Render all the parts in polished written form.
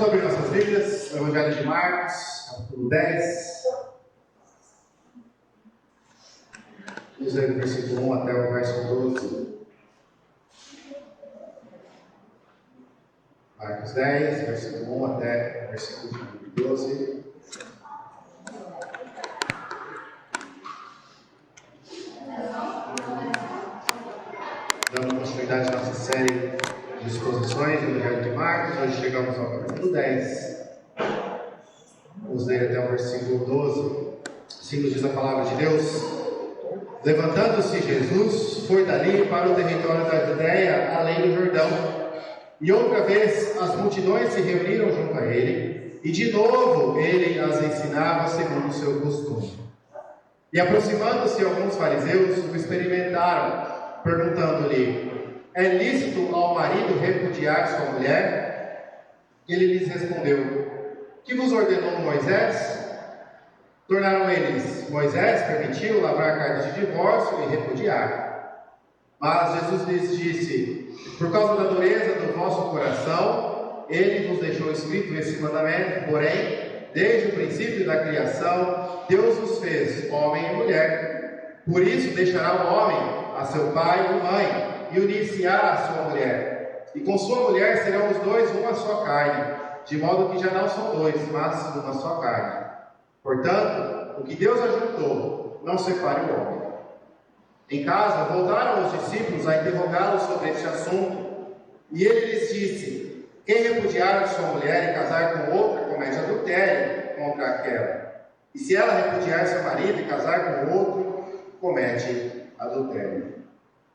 Vamos abrir nossas Bíblias, no Evangelho de Marcos, capítulo 10. Vamos ler do versículo 1 até o verso 12. Marcos 10, versículo 1 até o versículo 12. Dando continuidade à nossa série de exposições do Evangelho de Marcos, hoje chegamos ao capítulo 10. Vamos ler até o versículo 12. Assim nos diz a palavra de Deus: Levantando-se Jesus, foi dali para o território da Judeia, além do Jordão. E outra vez as multidões se reuniram junto a ele, e de novo ele as ensinava segundo o seu costume. E aproximando-se alguns fariseus, o experimentaram, perguntando-lhe: é lícito ao marido repudiar sua mulher? Ele lhes respondeu: que vos ordenou Moisés? Tornaram eles: Moisés permitiu lavrar cartas de divórcio e repudiar. Mas Jesus lhes disse: por causa da dureza do vosso coração, ele vos deixou escrito esse mandamento. Porém, desde o princípio da criação, Deus os fez homem e mulher. Por isso deixará o homem a seu pai e mãe, e unir-se-á a sua mulher. E com sua mulher serão os dois uma só carne, de modo que já não são dois, mas uma só carne. Portanto, o que Deus ajuntou, não separe o homem. Em casa, voltaram os discípulos a interrogá-lo sobre este assunto. E ele lhes disse: quem repudiar a sua mulher e casar com outra, comete adultério contra aquela. E se ela repudiar seu marido e casar com outro, comete adultério.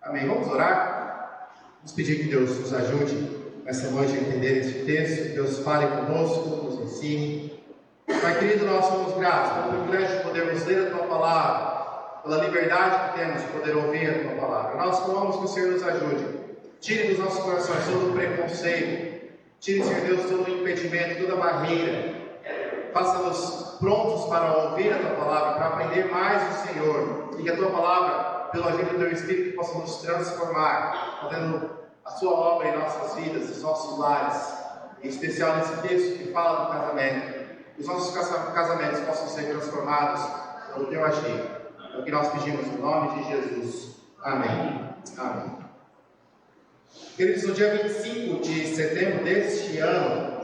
Amém. Vamos orar? Vamos pedir que Deus nos ajude nessa noite a entender este texto, que Deus fale conosco, nos ensine. Pai querido, nós somos gratos pelo privilégio de podermos ler a Tua Palavra, pela liberdade que temos de poder ouvir a Tua Palavra. Nós clamamos que o Senhor nos ajude. Tire dos nossos corações todo o preconceito. Tire, Senhor Deus, todo o impedimento, toda a barreira. Faça-nos prontos para ouvir a Tua Palavra, para aprender mais do Senhor. E que a Tua Palavra, pelo agir do Teu Espírito, possa nos transformar, fazendo a Sua obra em nossas vidas, nos nossos lares. Em especial nesse texto que fala do casamento. Os nossos casamentos possam ser transformados pelo Teu agir. É o que nós pedimos no nome de Jesus. Amém. Amém. Queridos, no dia 25 de setembro deste ano,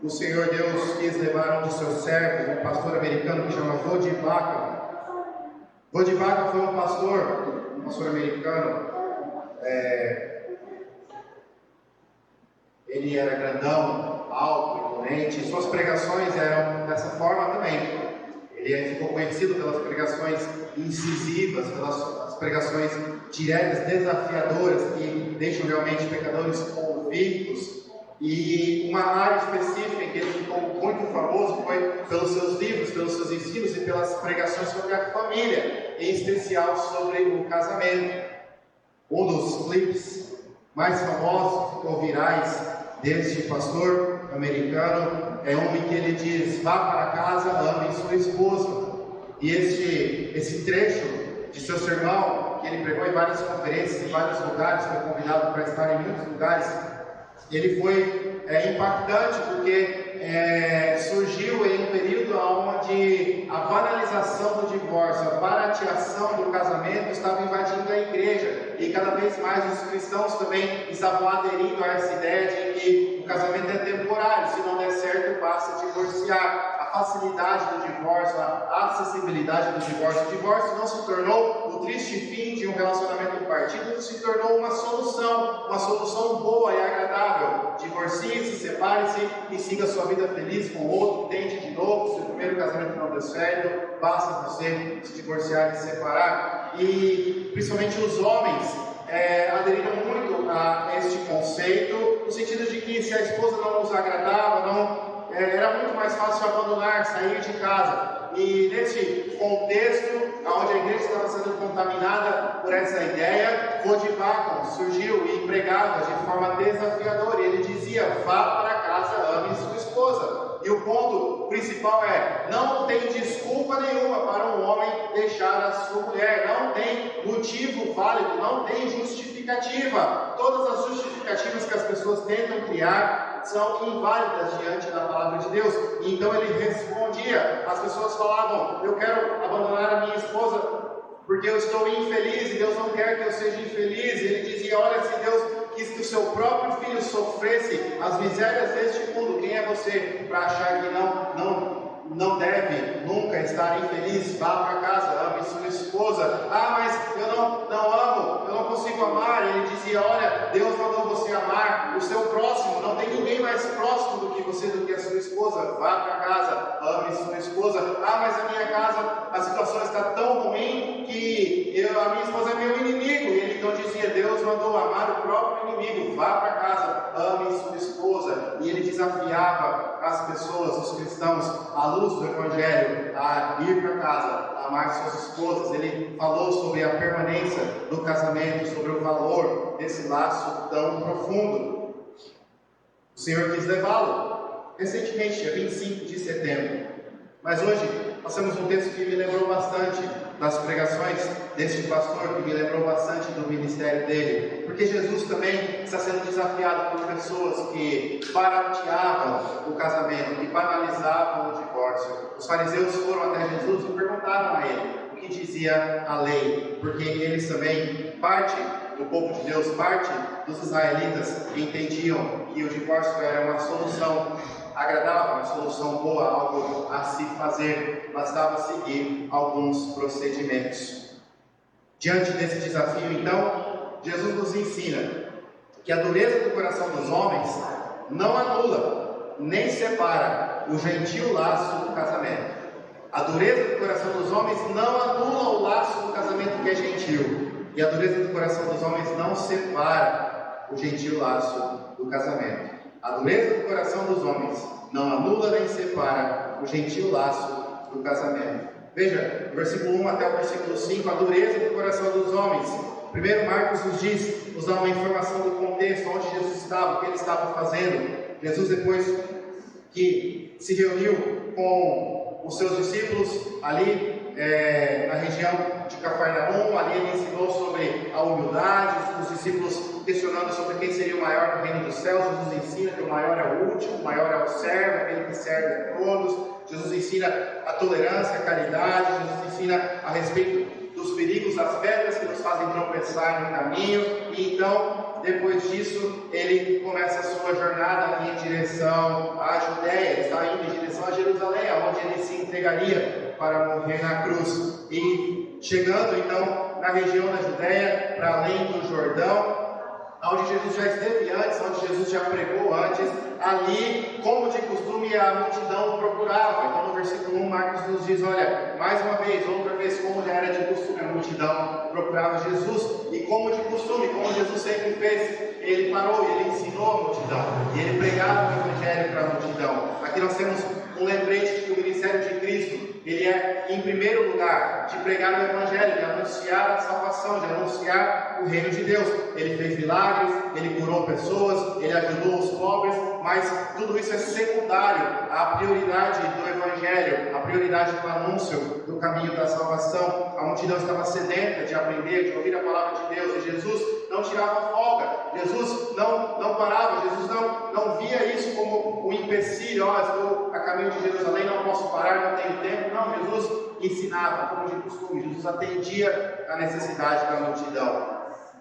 o Senhor Deus quis levar um de seus servos, um pastor americano que chama Voddie Baucham. Voddie Baucham foi um pastor americano. Ele era grandão, alto, imponente, e suas pregações eram dessa forma também. Ele ficou conhecido pelas pregações incisivas, pelas pregações diretas, desafiadoras, que deixam realmente pecadores convictos. E uma área específica em que ele ficou muito famoso foi pelos seus livros, pelos seus ensinos e pelas pregações sobre a família, em especial sobre o casamento. Um dos clipes mais famosos ou virais deste pastor americano é um em que ele diz: vá para casa, ame sua esposa. E esse trecho de seu sermão, que ele pregou em várias conferências, em vários lugares, foi convidado para estar em muitos lugares, ele foi impactante porque surgiu em um período onde a banalização do divórcio, a barateação do casamento estava invadindo a igreja, e cada vez mais os cristãos também estavam aderindo a essa ideia de que o casamento é temporário, se não der certo basta divorciar. A facilidade do divórcio, a acessibilidade do divórcio. O divórcio não se tornou o triste fim de um relacionamento partido, se tornou uma solução boa e agradável. Divorcie-se, separe-se e siga a sua vida feliz com o outro, tente de novo. Se o primeiro casamento não deu certo, basta você se divorciar e se separar. E principalmente os homens aderiram muito a este conceito, no sentido de que se a esposa não nos agradava, era muito mais fácil abandonar, sair de casa. E nesse contexto, onde a igreja estava sendo contaminada por essa ideia, Voddie Baucham surgiu e pregava de forma desafiadora. Ele dizia: vá para casa, ame sua esposa. E o ponto principal é: não tem desculpa nenhuma para um homem deixar a sua mulher. Não tem motivo válido, não tem justificativa. Todas as justificativas que as pessoas tentam criar são inválidas diante da Deus. E então ele respondia. As pessoas falavam: eu quero abandonar a minha esposa porque eu estou infeliz e Deus não quer que eu seja infeliz. Ele dizia: olha, se Deus quis que o seu próprio filho sofresse as misérias deste mundo, quem é você para achar que não deve nunca estar infeliz? Vá para casa, ame sua esposa. Ah, mas eu não amo, eu não consigo amar. Ele dizia: olha, Deus mandou você amar o seu próximo. Não tem ninguém mais próximo do que você, do que a sua esposa. Vá para casa, ame sua esposa. Ah, mas a minha casa, a situação está tão ruim que a minha esposa é meu inimigo. E ele então dizia: Deus mandou amar o próprio inimigo. Vá para casa, ame sua esposa. E ele desafiava as pessoas, os cristãos, à luz do Evangelho, a ir para casa, a amar suas esposas. Ele falou sobre a permanência do casamento, sobre o valor desse laço tão profundo. O Senhor quis levá-lo recentemente, dia 25 de setembro. Mas hoje nós temos um texto que me lembrou bastante das pregações deste pastor, que me lembrou bastante do ministério dele, porque Jesus também está sendo desafiado por pessoas que barateavam o casamento, que banalizavam o divórcio. Os fariseus foram até Jesus e perguntaram a ele o que dizia a lei, porque eles também, parte do povo de Deus, parte dos israelitas, entendiam que o divórcio era uma solução agradável, uma solução boa, algo a se fazer, bastava seguir alguns procedimentos. Diante desse desafio, então, Jesus nos ensina que a dureza do coração dos homens não anula, nem separa o gentil laço do casamento. A dureza do coração dos homens não anula o laço do casamento que é gentil, e a dureza do coração dos homens não separa o gentil laço do casamento. A dureza do coração dos homens não anula nem separa o gentil laço do casamento. Veja, do versículo 1 até o versículo 5, a dureza do coração dos homens. Primeiro Marcos nos dá uma informação do contexto, onde Jesus estava, o que ele estava fazendo. Jesus, depois que se reuniu com os seus discípulos ali na região de Cafarnaum, ali ele ensinou sobre a humildade, os discípulos questionando sobre quem seria o maior no reino dos céus. Jesus ensina que o maior é o último, o maior é o servo, aquele que serve a todos. Jesus ensina a tolerância, a caridade. Jesus ensina a respeito dos perigos, das pedras que nos fazem tropeçar no caminho. E então, depois disso, ele começa a sua jornada em direção à Judéia. Ele está indo em direção a Jerusalém, onde ele se entregaria para morrer na cruz. E chegando então na região da Judéia, para além do Jordão, onde Jesus já esteve antes, onde Jesus já pregou antes, ali, como de costume, a multidão o procurava. Então no versículo 1, Marcos nos diz: olha, mais uma vez, outra vez, como já era de costume, a multidão procurava Jesus. E como de costume, como Jesus sempre fez, ele parou e ele ensinou a multidão, e ele pregava o Evangelho para a multidão. Aqui nós temos um lembrete de que o ministério de Cristo, ele é, em primeiro lugar, de pregar o Evangelho, de anunciar a salvação, de anunciar o reino de Deus. Ele fez milagres, ele curou pessoas, ele ajudou os pobres, mas tudo isso é secundário à prioridade do Evangelho, à prioridade do anúncio do caminho da salvação. A multidão estava sedenta de aprender, de ouvir a palavra de Deus, e Jesus não tirava folga, Jesus não parava, Jesus não via isso como um empecilho: estou a caminho de Jerusalém, não posso parar, não tenho tempo. Não, Jesus ensinava, como de costume, Jesus atendia a necessidade da multidão.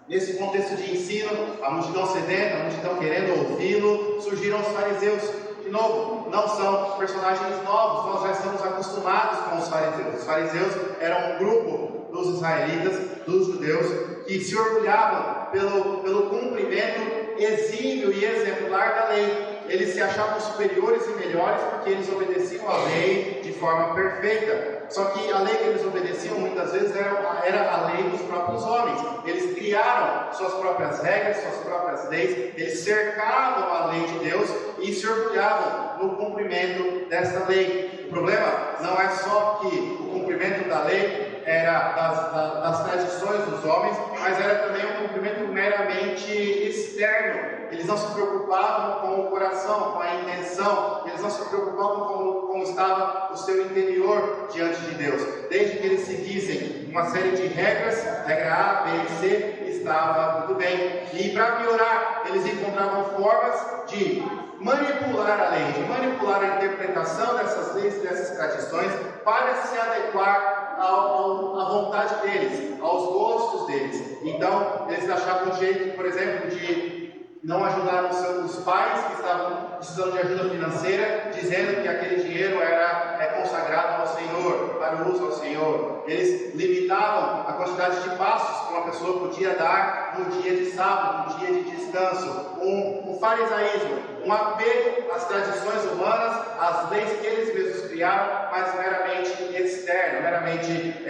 Nesse contexto de ensino, a multidão sedenta, a multidão querendo ouvi-lo, surgiram os fariseus. De novo, não são personagens novos, nós já estamos acostumados com os fariseus. Os fariseus eram um grupo dos israelitas, dos judeus, que se orgulhavam pelo cumprimento exímio e exemplar da lei. Eles se achavam superiores e melhores porque eles obedeciam a lei de forma perfeita. Só que a lei que eles obedeciam muitas vezes era a lei dos próprios homens. Eles criaram suas próprias regras, suas próprias leis. Eles cercavam a lei de Deus e se orgulhavam no cumprimento dessa lei. O problema não é só que o cumprimento da lei era das tradições dos homens, mas era também um cumprimento meramente externo. Eles não se preocupavam com o coração, com a intenção. Eles não se preocupavam com como estava o seu interior diante de Deus. Desde que eles seguissem uma série de regras, regra A, B e C, estava tudo bem. E para piorar, eles encontravam formas de manipular a lei, de manipular a interpretação interpretação dessas leis e dessas tradições para se adequar à vontade deles, aos gostos deles. Então, eles achavam um jeito, por exemplo, de não ajudar os pais que estavam precisando de ajuda financeira, dizendo que aquele dinheiro é consagrado ao Senhor, para o uso ao Senhor. Eles limitavam a quantidade de passos que uma pessoa podia dar no dia de sábado, no dia de descanso. Um farisaísmo, um apego às tradições humanas, às leis que eles mesmos criaram, mas meramente externo, meramente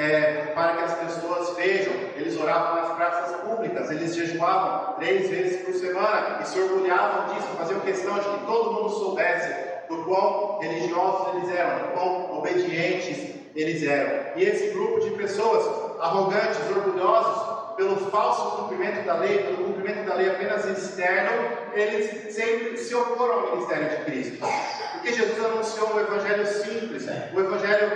para que as pessoas vejam. Eles oravam nas praças públicas, eles jejuavam 3 vezes por semana e se orgulhavam disso, faziam questão de que todo mundo soubesse do quão religiosos eles eram, do quão obedientes eles eram. E esse grupo de pessoas arrogantes, orgulhosos, pelo falso cumprimento da lei, pelo cumprimento da lei apenas externo, eles sempre se oporam ao ministério de Cristo. Porque Jesus anunciou um evangelho simples, um evangelho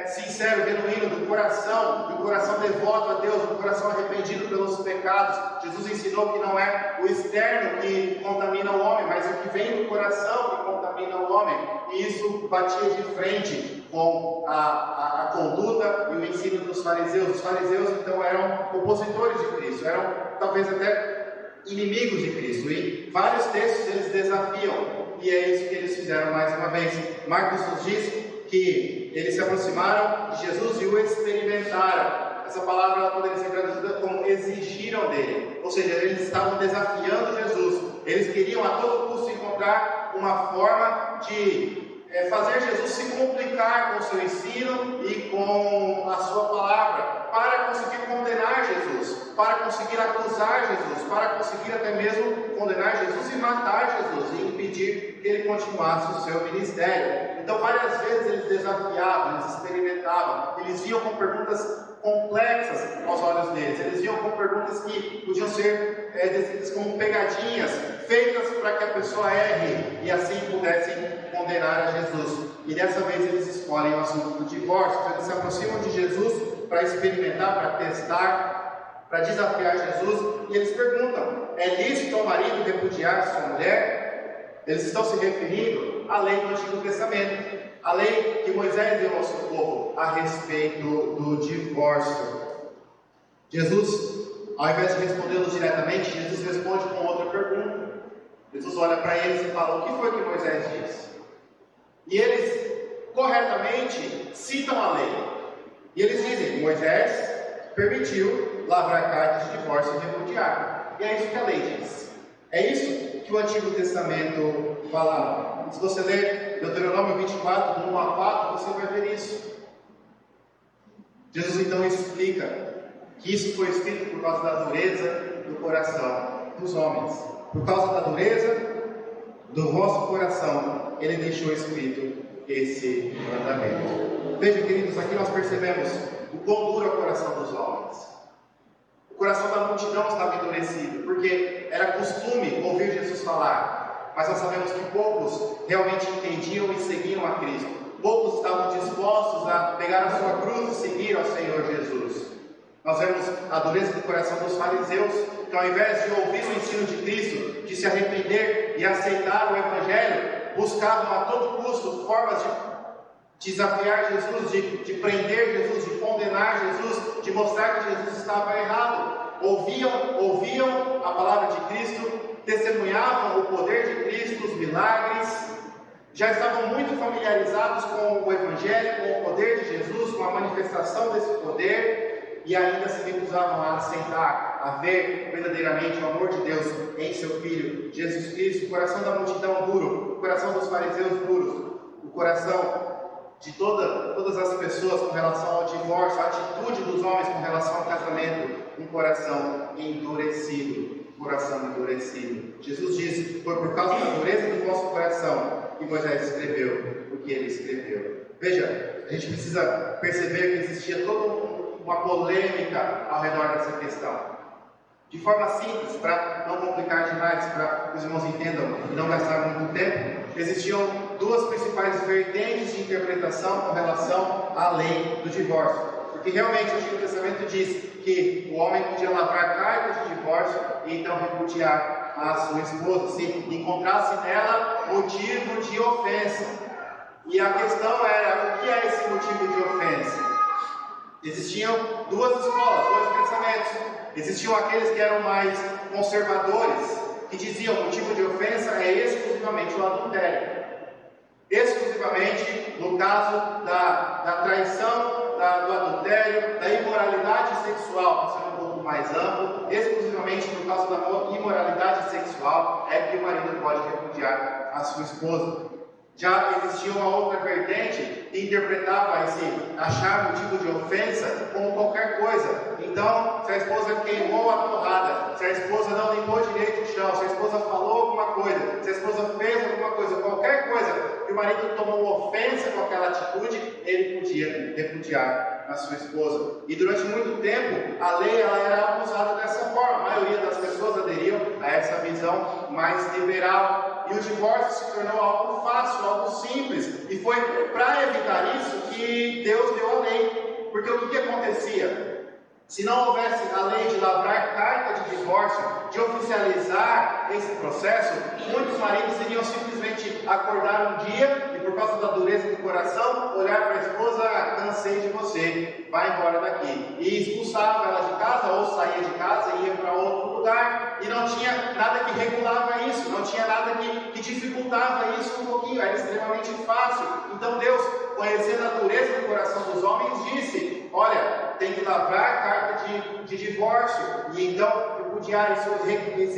sincero, genuíno, do coração devoto a Deus, do coração arrependido pelos pecados. Jesus ensinou que não é o externo que contamina o homem, mas o que vem do coração que contamina o homem. E isso batia de frente com a conduta e o ensino dos fariseus. Os fariseus, então, eram opositores de Cristo, eram talvez até inimigos de Cristo. E vários textos eles desafiam, e é isso que eles fizeram mais uma vez. Marcos nos diz que eles se aproximaram de Jesus e o experimentaram. Essa palavra ela poderia ser traduzida como exigiram dele, ou seja, eles estavam desafiando Jesus. Eles queriam a todo custo encontrar uma forma de fazer Jesus se complicar com o seu ensino e com a sua palavra, para conseguir condenar Jesus, para conseguir acusar Jesus, para conseguir até mesmo condenar Jesus e matar Jesus e impedir que ele continuasse o seu ministério. Então várias vezes eles desafiavam, eles experimentavam, eles vinham com perguntas complexas aos olhos deles, eles vinham com perguntas que podiam ser descritas como pegadinhas, feitas para que a pessoa erre e assim pudessem condenar a Jesus. E dessa vez eles escolhem o assunto do divórcio. Então, eles se aproximam de Jesus para experimentar, para testar, para desafiar Jesus, e eles perguntam: é lícito ao marido repudiar sua mulher? Eles estão se referindo à lei do Antigo Testamento, a lei que Moisés deu ao seu povo a respeito do divórcio. Jesus, ao invés de respondê-los diretamente, Jesus responde com outra pergunta. Jesus olha para eles e fala: o que foi que Moisés disse? E eles corretamente citam a lei. E eles dizem: Moisés permitiu lavrar cartas de divórcio e repudiar. E é isso que a lei diz. É isso que o Antigo Testamento falava. Se você ler Deuteronômio 24, do 1 a 4, você vai ver isso. Jesus então explica que isso foi escrito por causa da dureza do coração dos homens. Por causa da dureza do vosso coração, ele deixou escrito esse mandamento. Veja, queridos, aqui nós percebemos o quão duro é o coração dos homens. O coração da multidão estava endurecido, porque era costume ouvir Jesus falar, mas nós sabemos que poucos realmente entendiam e seguiam a Cristo. Poucos estavam dispostos a pegar a sua cruz e seguir ao Senhor Jesus. Nós vemos a dureza do coração dos fariseus, que ao invés de ouvir o ensino de Cristo, de se arrepender e aceitar o Evangelho, buscavam a todo custo formas de desafiar Jesus, de prender Jesus, de condenar Jesus, de mostrar que Jesus estava errado. Ouviam a palavra de Cristo, testemunhavam o poder de Cristo, os milagres, já estavam muito familiarizados com o Evangelho, com o poder de Jesus, com a manifestação desse poder, e ainda se recusavam a aceitar, a ver verdadeiramente o amor de Deus em seu Filho Jesus Cristo. O coração da multidão duro, o coração dos fariseus duros, o coração de todas as pessoas com relação ao divórcio, a atitude dos homens com relação ao casamento, um coração endurecido. Jesus diz: foi por causa da dureza do vosso coração que Moisés escreveu o que ele escreveu. Veja, a gente precisa perceber que existia toda uma polêmica ao redor dessa questão. De forma simples, para não complicar demais, para que os irmãos entendam e não gastar muito tempo, existiam duas principais vertentes de interpretação com relação à lei do divórcio. Porque realmente o Antigo Testamento diz que o homem podia lavrar cartas de divórcio e então repudiar a sua esposa, se encontrasse nela motivo de ofensa. E a questão era, o que é esse motivo de ofensa? Existiam duas escolas, dois pensamentos. Existiam aqueles que eram mais conservadores, que diziam que o motivo de ofensa é exclusivamente o adultério. Exclusivamente no caso da traição, do adultério, da imoralidade sexual, para ser um pouco mais amplo, exclusivamente no caso da imoralidade sexual, é que o marido pode repudiar a sua esposa. Já existia uma outra vertente que interpretava achar motivo de ofensa como qualquer coisa. Então, se a esposa queimou a torrada, se a esposa não limpou direito o chão, se a esposa falou alguma coisa, se a esposa fez alguma coisa, qualquer coisa, que o marido tomou ofensa com aquela atitude, ele podia repudiar a sua esposa. E durante muito tempo, a lei ela era abusada dessa forma. A maioria das pessoas aderiam a essa visão mais liberal. E o divórcio se tornou algo fácil, algo simples. E foi para evitar isso que Deus deu a lei. Porque o que acontecia? Se não houvesse a lei de lavrar carta de divórcio, de oficializar esse processo, muitos maridos iriam simplesmente acordar um dia e, por causa da dureza do coração, olhar para a esposa: cansei de você, vai embora daqui. E expulsava ela de casa, ou saía de casa e ia para outro lugar. E não tinha nada que regulava isso, não tinha nada que dificultava isso um pouquinho, era extremamente fácil. Então Deus, conhecendo a dureza do coração dos homens, disse: olha, tem que lavrar carta de divórcio. E então repudiar isso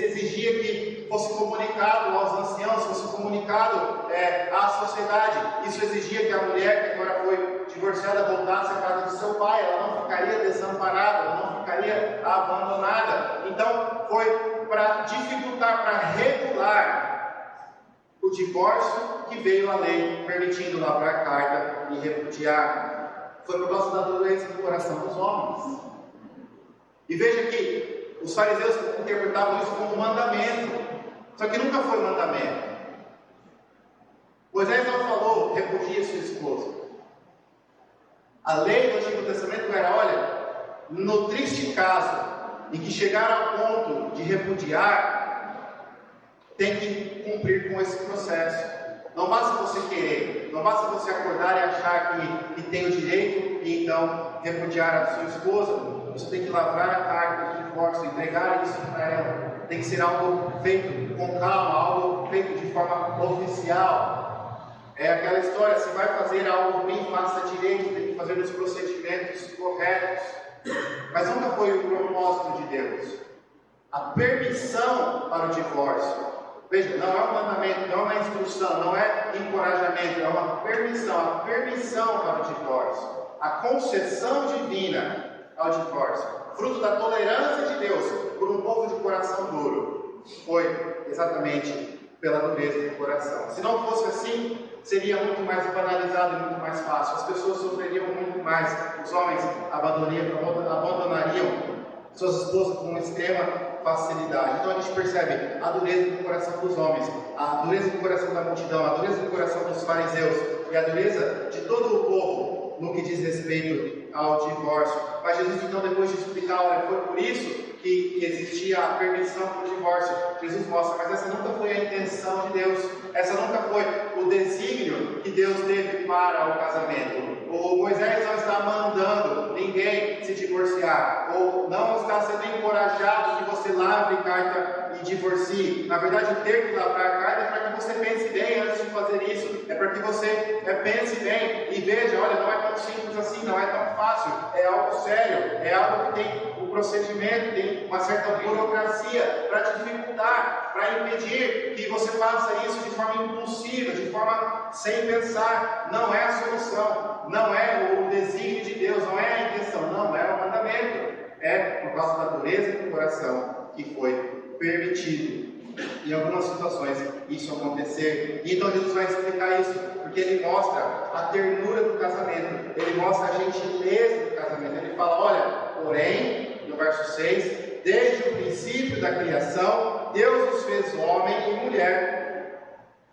exigia que fosse comunicado aos anciãos, fosse comunicado à sociedade. Isso exigia que a mulher que agora foi divorciada voltasse à casa de seu pai. Ela não ficaria desamparada, ela não ficaria abandonada. Então foi para dificultar, para regular o divórcio que veio a lei permitindo lavrar carta e repudiar. Foi por causa da dureza do coração dos homens. E veja que os fariseus interpretavam isso como mandamento, só que nunca foi mandamento. Moisés não falou: repudie sua esposa. A lei do Antigo Testamento era: olha, no triste caso em que chegar ao ponto de repudiar, tem que cumprir com esse processo. Não basta você querer, não basta você acordar e achar que tem o direito e então repudiar a sua esposa. Você tem que lavrar a carta de divórcio, entregar isso para ela. Tem que ser algo feito com calma, algo feito de forma oficial. É aquela história: se vai fazer algo ruim, faça direito, tem que fazer os procedimentos corretos. Mas nunca foi o propósito de Deus a permissão para o divórcio. Veja, não é um mandamento, não é uma instrução, não é encorajamento, é uma permissão, a permissão para o divórcio, a concessão divina ao divórcio, fruto da tolerância de Deus por um povo de coração duro, foi exatamente pela dureza do coração. Se não fosse assim, seria muito mais banalizado e muito mais fácil. As pessoas sofreriam muito mais, os homens abandonariam suas esposas com extrema facilidade. Então a gente percebe a dureza do coração dos homens, a dureza do coração da multidão, a dureza do coração dos fariseus e a dureza de todo o povo no que diz respeito ao divórcio. Mas Jesus, então, depois de explicar: olha, foi por isso que existia a permissão para o divórcio, Jesus mostra: mas essa nunca foi a intenção de Deus, essa nunca foi o desígnio que Deus teve para o casamento. O Moisés não está mandando ninguém se divorciar, ou não está sendo encorajado que você lavre carta e divorcie. Na verdade, o ter que lavrar carta é para que você pense bem antes de fazer isso, é para que você pense bem e veja: olha, não é tão simples assim, não é tão fácil, é algo sério, é algo que tem um procedimento, tem uma certa burocracia para dificultar, para impedir que você faça isso de forma impulsiva, de forma sem pensar. Não é a solução, não é o desígnio de Deus, não é a intenção, não é o mandamento. É por causa da dureza do coração que foi permitido em algumas situações isso acontecer. E então Jesus vai explicar isso, porque ele mostra a ternura do casamento, ele mostra a gentileza do casamento. Ele fala: olha, porém, no verso 6, desde o princípio da criação, Deus os fez homem e mulher.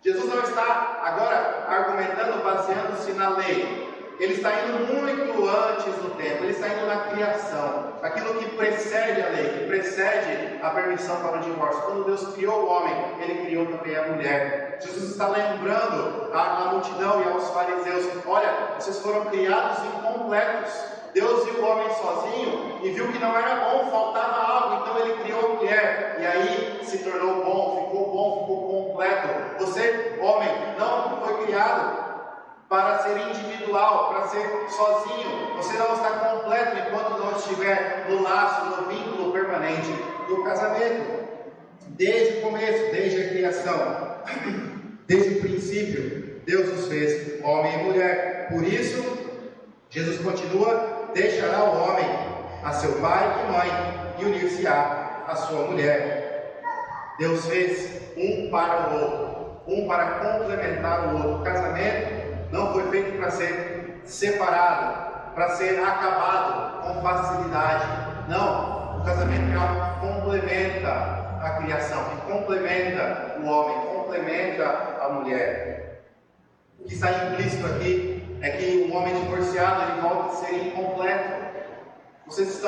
Jesus não está agora argumentando, baseando-se na lei. ele está indo muito antes do tempo, ele está indo na criação, aquilo que precede a lei, que precede a permissão para o divórcio. Quando Deus criou o homem, ele criou também a mulher. Jesus está lembrando à multidão e aos fariseus: olha, vocês foram criados incompletos. Deus viu o homem sozinho e viu que não era bom, faltava algo, então ele criou a mulher, e aí se tornou bom, ficou completo. Você, homem, não foi criado para ser individual, para ser sozinho. Você não está completo enquanto não estiver no laço, no vínculo permanente do casamento. Desde o começo, desde a criação, desde o princípio, Deus nos fez homem e mulher. Por isso, Jesus continua: deixará o homem a seu pai e mãe e unir-se-á à sua mulher. Deus fez um para o outro, um para complementar o outro. O casamento não foi feito para ser separado, para ser acabado com facilidade. Não, o casamento é algo que complementa a criação, que complementa o homem, complementa a mulher. O que está implícito aqui é que um homem divorciado, ele volta a ser incompleto. Jesus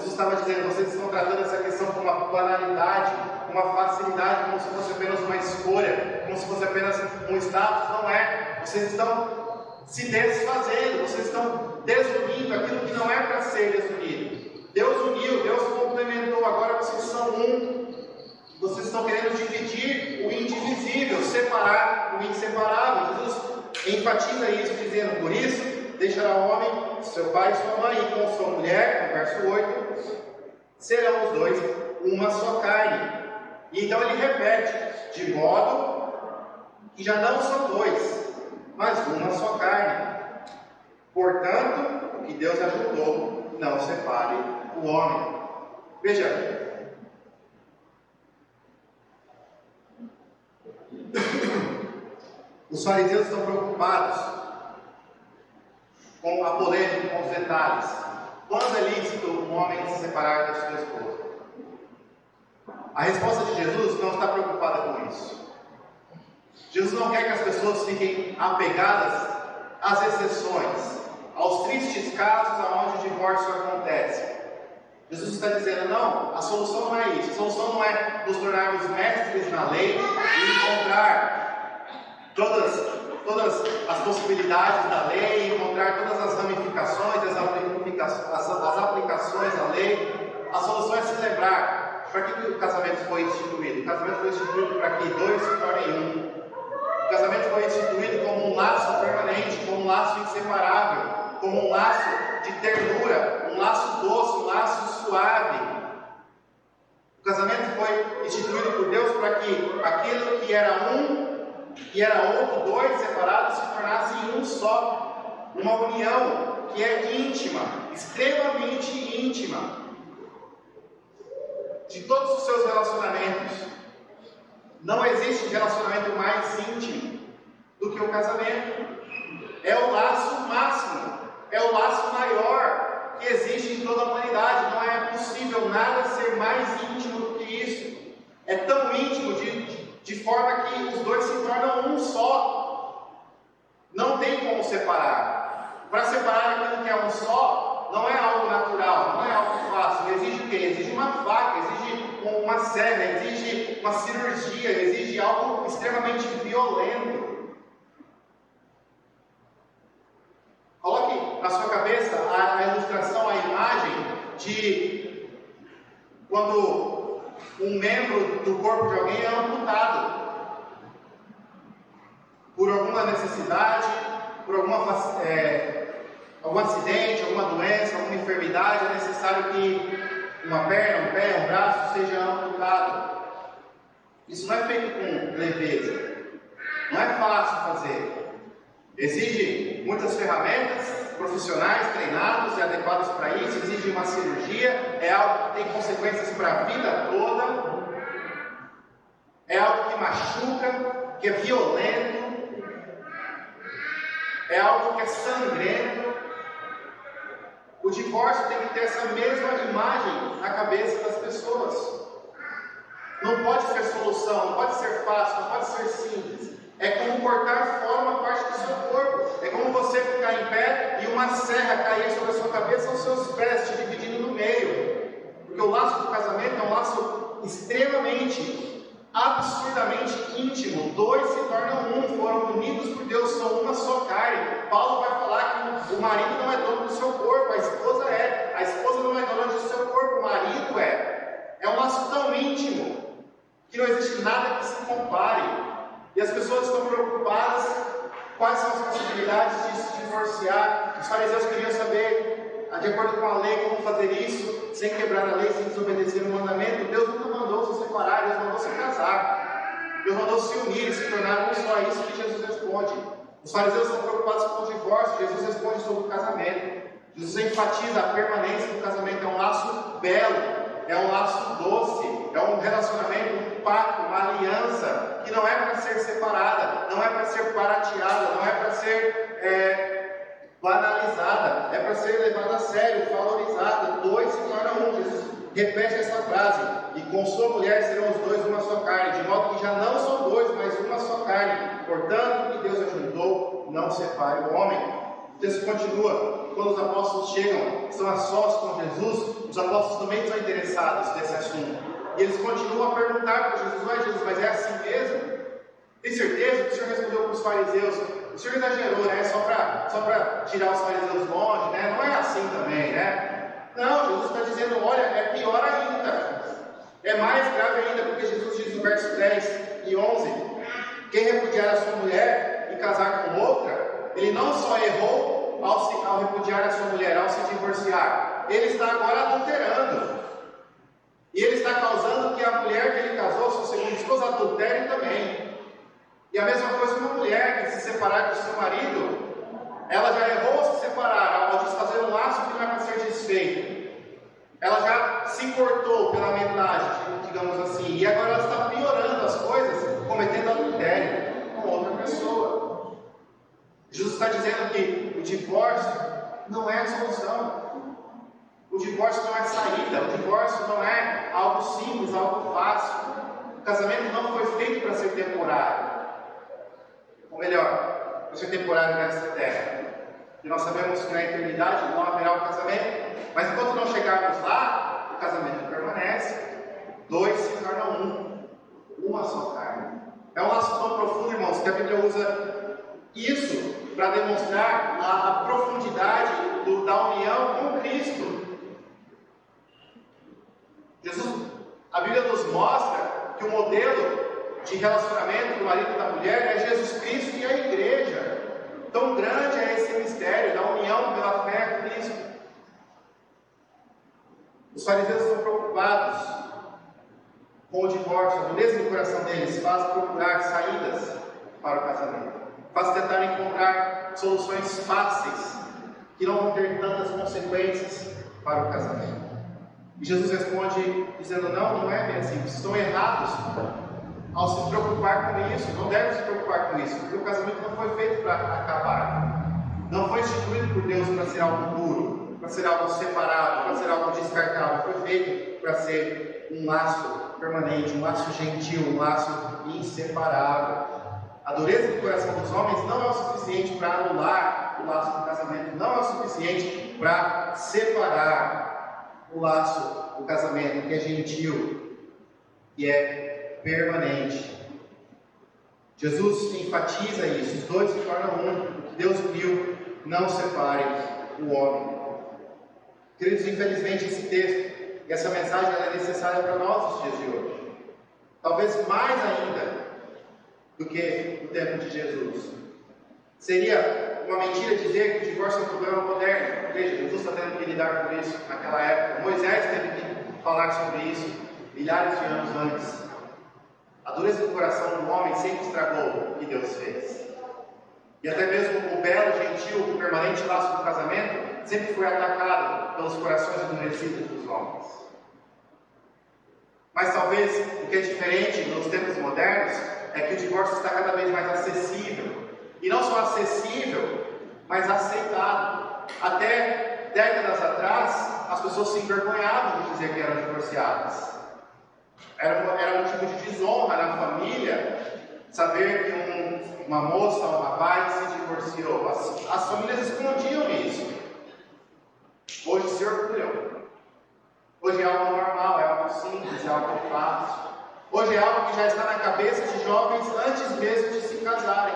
estava dizendo: vocês estão tratando essa questão com uma banalidade, com uma facilidade, como se fosse apenas uma escolha, como se fosse apenas um status. Não é. Vocês estão se desfazendo, vocês estão desunindo aquilo que não é para ser desunido. Deus uniu, Deus complementou, agora vocês são um. Vocês estão querendo dividir o indivisível, separar o inseparável. Jesus enfatiza isso, dizendo: por isso, deixará o homem seu pai e sua mãe, e com sua mulher, no verso 8, serão os dois uma só carne. E então ele repete: de modo que já não são dois, mas uma só carne. Portanto, o que Deus ajuntou, não separe o homem. Veja, os fariseus estão preocupados com a polêmica, com os detalhes. Quando é lícito um homem se separar da sua esposa? A resposta de Jesus não está preocupada com isso. Jesus não quer que as pessoas fiquem apegadas às exceções, aos tristes casos onde o divórcio acontece. Jesus está dizendo: não, a solução não é isso. A solução não é nos tornarmos mestres na lei e encontrar todas as possibilidades da lei, encontrar todas as ramificações, as aplicações da lei. A solução é se lembrar: para que o casamento foi instituído? O casamento foi instituído para que dois se tornem um. O casamento foi instituído como um laço permanente, como um laço inseparável, como um laço de ternura, um laço doce, um laço suave. O casamento foi instituído por Deus para que aquilo que era um e era outro, dois separados, se tornassem um só. Uma união que é íntima, extremamente íntima. De todos os seus relacionamentos, não existe relacionamento mais íntimo do que o casamento. É o laço máximo, é o laço maior que existe em toda a humanidade. Não é possível nada ser mais íntimo do que isso. É tão íntimo de forma que os dois se tornam um só. Não tem como separar. Para separar aquilo que é um só, não é algo natural, não é algo fácil. Exige o quê? Exige uma faca, exige uma serra, exige uma cirurgia, exige algo extremamente violento. Coloque na sua cabeça a ilustração, a imagem de quando um membro do corpo de alguém é amputado por alguma necessidade, por algum acidente, alguma doença, alguma enfermidade. É necessário que uma perna, um pé, um braço seja amputado. Isso não é feito com leveza, não é fácil fazer. Exige muitas ferramentas, profissionais treinados e adequados para isso. Exige uma cirurgia, é algo que tem consequências para a vida toda, é algo que machuca, que é violento, é algo que é sangrento. O divórcio tem que ter essa mesma imagem na cabeça das pessoas. Não pode ser solução, não pode ser fácil, não pode ser simples. É como cortar fora uma parte do seu corpo. É como você ficar ficar em pé e uma serra cair sobre a sua cabeça aos seus pés, te dividindo no meio. Porque o laço do casamento é um laço extremamente, absurdamente íntimo. Dois se tornam um, foram unidos por Deus, são uma só carne. Paulo vai falar que o marido não é dono do seu corpo, a esposa é. A esposa não é dona do seu corpo, o marido é. É um laço tão íntimo que não existe nada que se compare. E as pessoas estão preocupadas quais são as possibilidades de se divorciar. Os fariseus queriam saber, de acordo com a lei, como fazer isso sem quebrar a lei, sem desobedecer o mandamento. Deus nunca mandou se separar, Deus mandou se casar. Deus mandou se unir e se tornar um só. É isso que Jesus responde. Os fariseus estão preocupados com o divórcio, Jesus responde sobre o casamento. Jesus enfatiza a permanência do casamento. É um laço belo, é um laço doce, é um relacionamento, um pacto, uma aliança que não é para ser separada, não é para ser barateada, não é para ser banalizada, é para ser levada a sério, valorizada. Dois se tornam um. Jesus repete essa frase: e com sua mulher serão os dois uma só carne, de modo que já não são dois, mas uma só carne. Portanto, o que Deus ajuntou, não separe o homem. O texto continua. Quando os apóstolos chegam, estão a sós com Jesus, os apóstolos também estão interessados nesse assunto. E eles continuam a perguntar para Jesus: ué, Jesus, mas é assim mesmo? Tem certeza que o Senhor respondeu para os fariseus? O Senhor exagerou, né? Só para tirar os fariseus longe, né? Não é assim também, né? Não, Jesus está dizendo: olha, é pior ainda. É mais grave ainda, porque Jesus diz no verso 10 e 11: quem repudiar a sua mulher e casar com outra, ele não só errou ao repudiar a sua mulher, ao se divorciar, ele está agora adulterando. E ele está causando que a mulher que ele casou, sua segunda esposa, adultere também. E a mesma coisa com uma mulher que se separar do seu marido, ela já errou ao se separar, ao desfazer um laço que não é para ser desfeito. Ela já se cortou pela metade, digamos assim, e agora ela está piorando as coisas, cometendo adultério com outra pessoa. Jesus está dizendo que o divórcio não é a solução. O divórcio não é saída. O divórcio não é algo simples, algo fácil. O casamento não foi feito para ser temporário. Ou melhor, para ser temporário nesta terra. E nós sabemos que na eternidade não haverá o casamento. Mas enquanto não chegarmos lá, o casamento permanece. Dois se tornam um. Uma só carne. É um laço tão profundo, irmãos, que a Bíblia usa isso para demonstrar a profundidade da união com Cristo. A Bíblia nos mostra que o modelo de relacionamento do marido e da mulher é Jesus Cristo e a igreja. Tão grande é esse mistério da união pela fé em Cristo. Os fariseus estão preocupados com o divórcio. A dureza do coração deles faz procurar saídas para o casamento, faz tentar encontrar soluções fáceis que não vão ter tantas consequências para o casamento. E Jesus responde dizendo: não é bem assim, vocês estão errados ao se preocupar com isso, não devem se preocupar com isso, porque o casamento não foi feito para acabar, não foi instituído por Deus para ser algo puro, para ser algo separado, para ser algo descartável, foi feito para ser um laço permanente, um laço gentil, um laço inseparável. A dureza do coração dos homens não é o suficiente para anular o laço do casamento, não é o suficiente para separar o laço do casamento, que é gentil e é permanente. Jesus enfatiza isso: os dois se tornam um. O que Deus uniu, não separe o homem. Queridos, infelizmente esse texto e essa mensagem é necessária para nós nos dias de hoje, talvez mais ainda do que no tempo de Jesus. Seria uma mentira dizer que o divórcio é um problema moderno. Veja, Jesus está tendo que lidar com isso naquela época. Moisés teve que falar sobre isso milhares de anos antes. A dureza do coração do homem sempre estragou o que Deus fez. E até mesmo o belo, gentil, permanente laço do casamento sempre foi atacado pelos corações endurecidos dos homens. Mas talvez o que é diferente nos tempos modernos é que o divórcio está cada vez mais acessível. E não só acessível, mas aceitado. Até décadas atrás, as pessoas se envergonhavam de dizer que eram divorciadas. Era motivo de desonra na família saber que uma moça, um rapaz se divorciou. As famílias escondiam Hoje é algo que já está na cabeça de jovens antes mesmo de se casarem.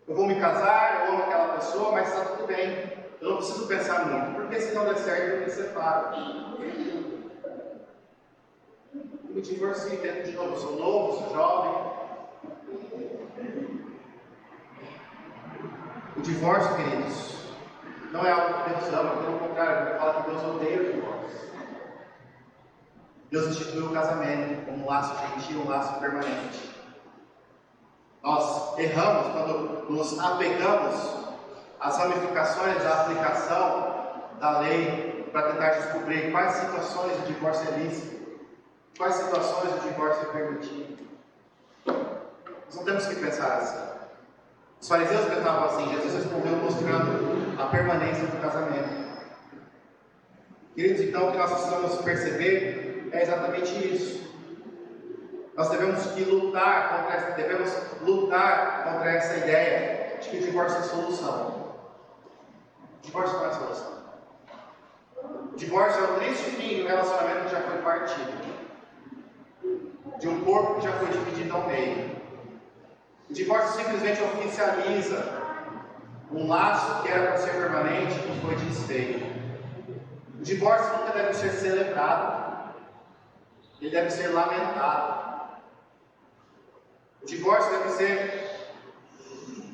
Eu vou me casar, eu amo aquela pessoa, mas está tudo bem. Eu não preciso pensar muito, porque se não der certo, eu me separo. Eu me divorcio dentro de novo. Eu sou novo, sou jovem. O divórcio, queridos, não é algo que Deus ama, pelo contrário, ele fala que Deus odeia o divórcio. Deus instituiu o casamento como um laço gentil, um laço permanente. Nós erramos quando nos apegamos às ramificações da aplicação da lei para tentar descobrir quais situações o divórcio é lícito, quais situações o divórcio é permitido. Nós não temos que pensar assim. Os fariseus pensavam assim, Jesus respondeu mostrando a permanência do casamento. Queridos, então o que nós precisamos perceber é exatamente isso. Nós devemos lutar contra essa ideia de que o divórcio é solução. O divórcio não é solução. O divórcio é o triste fim do relacionamento que já foi partido, de um corpo que já foi dividido ao meio. O divórcio simplesmente oficializa um laço que era para ser permanente e que foi desfeito. O divórcio nunca deve ser celebrado, ele deve ser lamentado. O divórcio deve ser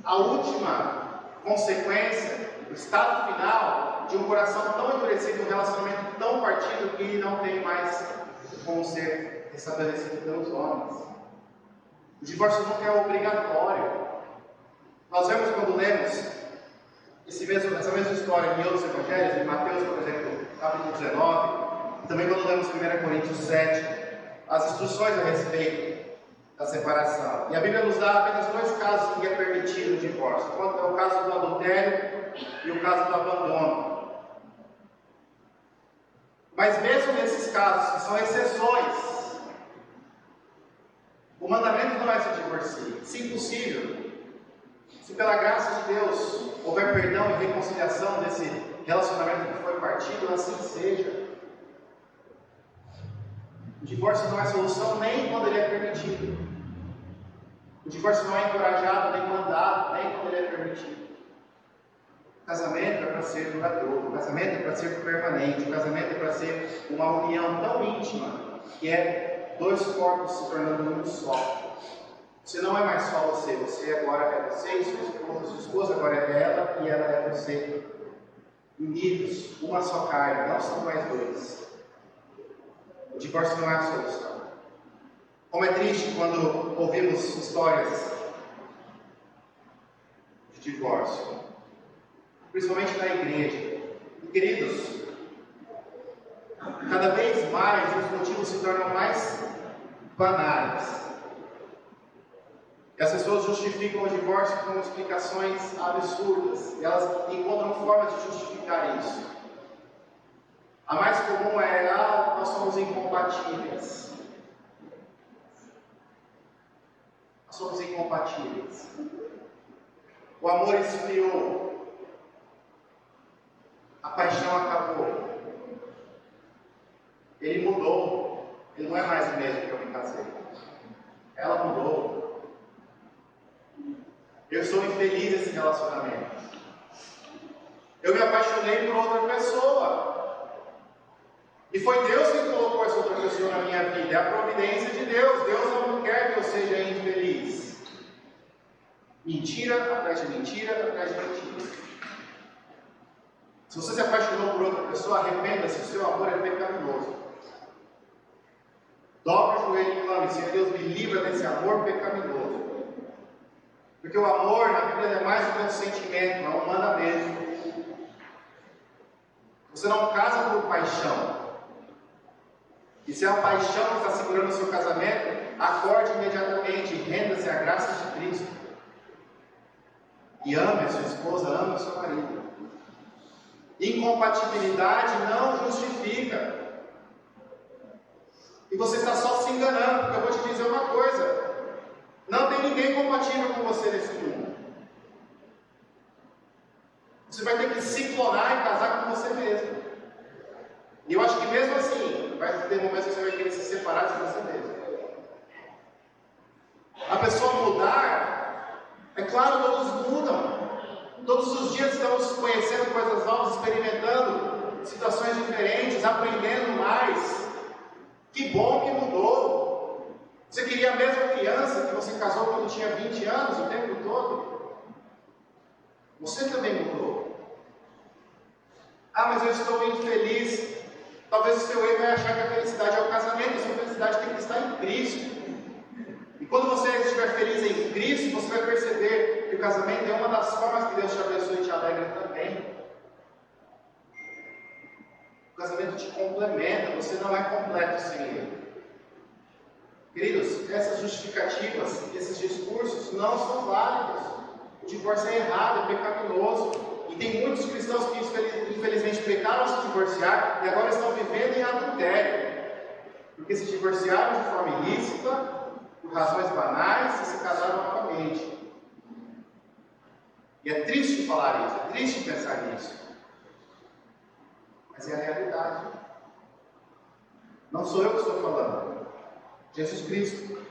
a última consequência, o estado final de um coração tão endurecido, um relacionamento tão partido que não tem mais como ser estabelecido pelos homens. O divórcio nunca é obrigatório. Nós vemos quando lemos essa mesma história em outros evangelhos, em Mateus, por exemplo, capítulo 19, também quando lemos 1 Coríntios 7, as instruções a respeito da separação. E a Bíblia nos dá apenas dois casos em que é permitido o divórcio. É o caso do adultério e o caso do abandono. Mas mesmo nesses casos, que são exceções, o mandamento não é se divorcie. Se impossível, se pela graça de Deus houver perdão e reconciliação desse relacionamento que foi partido, assim seja. O divórcio não é solução nem quando ele é permitido. O divórcio não é encorajado, nem mandado, nem quando ele é permitido. O casamento é para ser duradouro, o casamento é para ser permanente, o casamento é para ser uma união tão íntima que é dois corpos se tornando um só. Você não é mais só você agora é você e sua esposa agora é ela e ela é você. Unidos, uma só carne, não são mais dois. O divórcio não é a solução. Como é triste quando ouvimos histórias de divórcio, principalmente na igreja. E, queridos, cada vez mais os motivos se tornam mais banais. E as pessoas justificam o divórcio com explicações absurdas. E elas encontram formas de justificar isso. A mais comum é: nós somos incompatíveis. Nós somos incompatíveis. O amor esfriou. A paixão acabou. Ele mudou. Ele não é mais o mesmo que eu me casei. Ela mudou. Eu sou infeliz nesse relacionamento. Eu me apaixonei por outra pessoa. E foi Deus que colocou essa outra pessoa na minha vida. É a providência de Deus. Deus não quer que eu seja infeliz. Mentira atrás de mentira atrás de mentira. Se você se apaixonou por outra pessoa, arrependa-se, o seu amor é pecaminoso. Dobre o joelho e clame: Senhor Deus, me livra desse amor pecaminoso. Porque o amor na Bíblia é mais do que um sentimento, é um mandamento. Você não casa por paixão. E se é a paixão que está segurando o seu casamento, acorde imediatamente e renda-se à graça de Cristo. E ame a sua esposa, ame o seu marido. Incompatibilidade não justifica. E você está só se enganando, porque eu vou te dizer uma coisa: não tem ninguém compatível com você nesse mundo. Você vai ter que se clonar e casar com você mesmo. E eu acho que mesmo assim vai mas tem momentos que você vai querer se separar de você mesmo. A pessoa mudar, é claro, todos mudam. Todos os dias estamos conhecendo coisas novas, experimentando situações diferentes, aprendendo mais. Que bom que mudou. Você queria a mesma criança que você casou quando tinha 20 anos, o tempo todo? Você também mudou. Ah, mas eu estou infeliz. Talvez o seu erro vai achar que a felicidade é o casamento. A sua felicidade tem que estar em Cristo. E quando você estiver feliz em Cristo, você vai perceber que o casamento é uma das formas que Deus te abençoe e te alegra também. O casamento te complementa, você não é completo sem ele. Queridos, essas justificativas, esses discursos não são válidos. O divórcio é errado, é pecaminoso. E tem muitos cristãos que infelizmente pecaram ao se divorciar e agora estão vivendo em adultério. Porque se divorciaram de forma ilícita, por razões banais, e se casaram novamente. E é triste falar isso, é triste pensar nisso. Mas é a realidade. Não sou eu que estou falando. Jesus Cristo.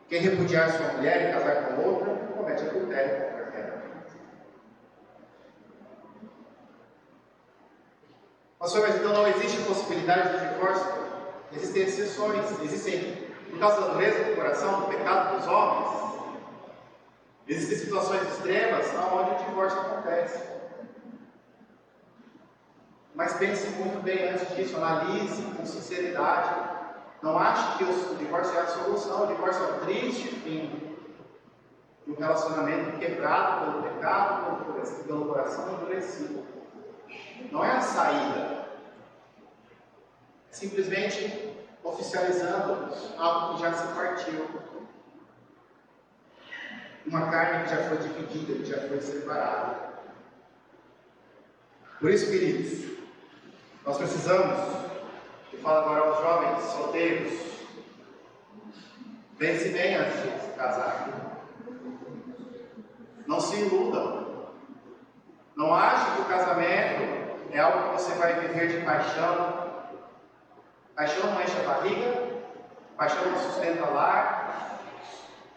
Quem repudiar sua mulher e casar com outra, comete adultério contra ela. Pastor, mas então não existe possibilidade de divórcio? Existem exceções. Existem, por causa da dureza do coração, do pecado dos homens. Existem situações extremas onde o divórcio acontece. Mas pense muito bem antes disso, analise com sinceridade. Não ache que o divórcio é a solução. O divórcio é o triste fim de um relacionamento quebrado pelo pecado, pelo coração endurecido. Não é a saída. É simplesmente oficializando algo que já se partiu. Uma carne que já foi dividida, que já foi separada. Por isso, queridos, nós precisamos, eu falo agora aos jovens solteiros, pense bem antes de se casar. Não se iludam. Não ache que o casamento é algo que você vai viver de paixão. Paixão não enche a barriga, paixão não sustenta lar.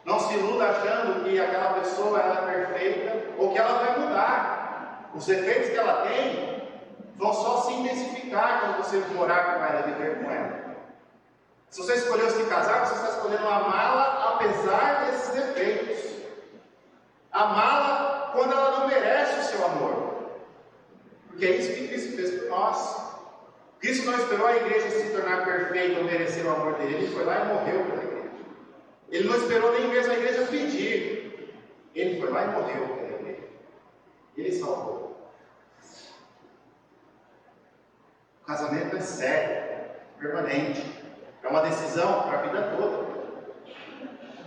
Não se iluda achando que aquela pessoa ela é perfeita ou que ela vai mudar. Os defeitos que ela tem vão só se intensificar quando você morar com ela e viver com ela. Se você escolheu se casar, você está escolhendo amá-la apesar desses defeitos. Amá-la quando ela não merece o seu amor. Porque é isso que Cristo fez por nós. Cristo não esperou a igreja se tornar perfeita ou merecer o amor dele. Ele foi lá e morreu pela igreja. Ele não esperou nem mesmo a igreja pedir. Ele foi lá e morreu pela igreja. Ele salvou. O casamento é sério, permanente. É uma decisão para a vida toda.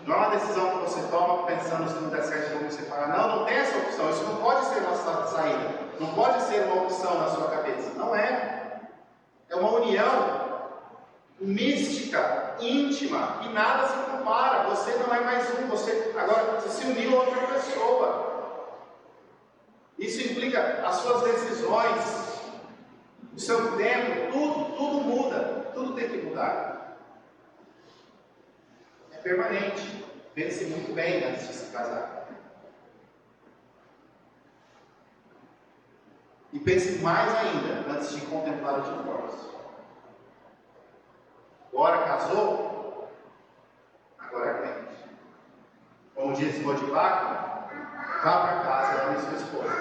Não é uma decisão que você toma pensando se não der certo, vamos separar. Não, não tem essa opção. Isso não pode ser nossa saída. Não pode ser uma opção na sua cabeça. Não é. É uma união mística, íntima, que nada se compara. Você não é mais um. Agora você se uniu a outra pessoa. Isso implica as suas decisões, o seu tempo, tudo muda. Tudo tem que mudar. É permanente. Pense muito bem antes de se casar. E pense mais ainda antes de contemplar o divórcio. Agora casou, agora é crente. Como diz Modivaco, vá para casa e ame sua esposa.